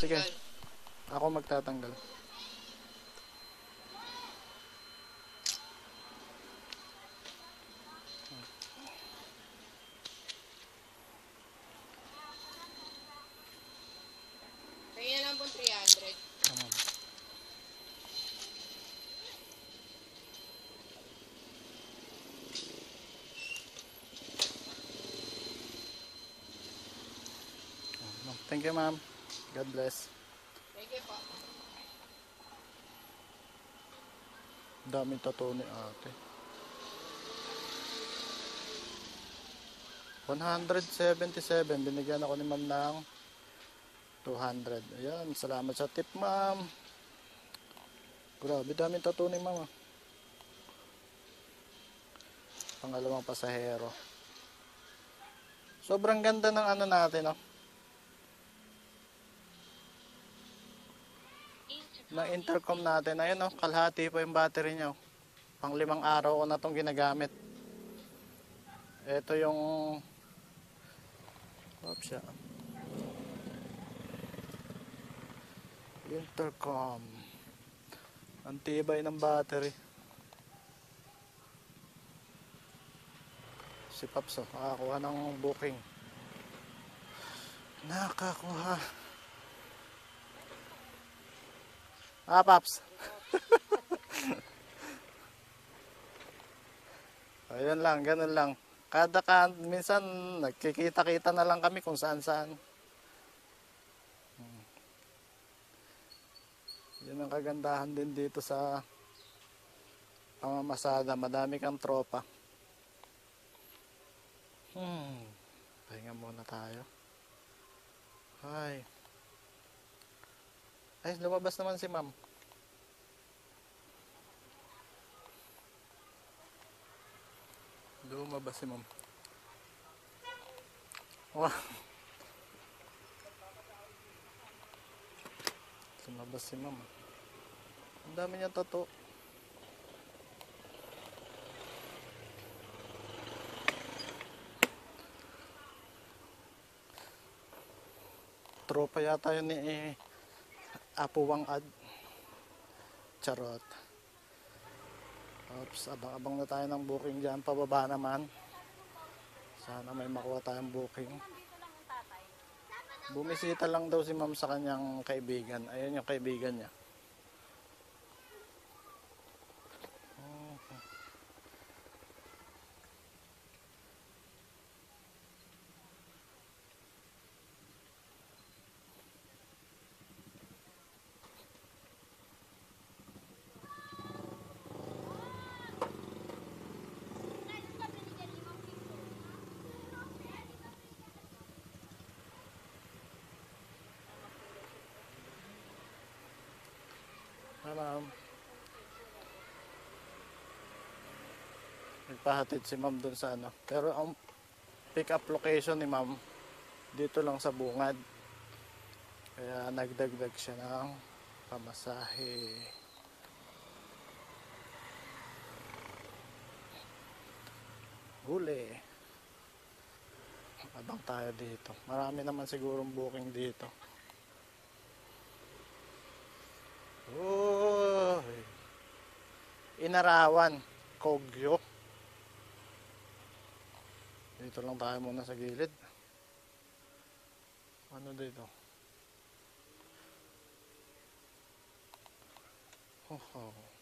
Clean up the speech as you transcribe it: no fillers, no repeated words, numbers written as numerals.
Sige, ako magtatanggal. Tingnan lang po 300. Tamam. Thank you, ma'am. God bless. Thank you po. Daming tattoo ni ate. 177. Binigyan ako ni ma'am ng 200. Ayan, salamat sa tip, ma'am. Grabe, daming tattoo ni ma'am. Pangalawang pasahero. Sobrang ganda ng ano natin, no? Na intercom natin. Ayun, no? Kalahati pa yung battery niya. Pang 5 araw ko na itong ginagamit. Ito yung oops, intercom. Ang tibay ng battery. Si Paps, nakakuha ng booking. Nakakuha. Paps. Ayun lang, ganun lang. Minsan nagkikita-kita na lang kami kung saan-saan. Yan ang kagandahan din dito sa pamamasada. Madami kang tropa. Pahinga muna tayo. Ay, lumabas naman si ma'am. Lumabas si ma'am. Wow. Lumabas si ma'am. Ang dami niyang tattoo. Tropa yata yun ni Apuwang Ad. Charot. Oops, abang-abang na tayo ng booking dyan. Pababa naman. Sana may makuha tayong booking. Bumisita lang daw si ma'am sa kanyang kaibigan. Ayun yung kaibigan niya. Hi, ma'am. Nagpahatid si ma'am dun sa ano. Pero ang pick up location ni ma'am dito lang sa Bungad. Kaya nagdagdag siya ng pamasahe. Huli. Abang tayo dito. Marami naman sigurong booking dito. Uy. Inarawan. Kogyo. Dito lang tayo muna sa gilid. Ano dito? Oh.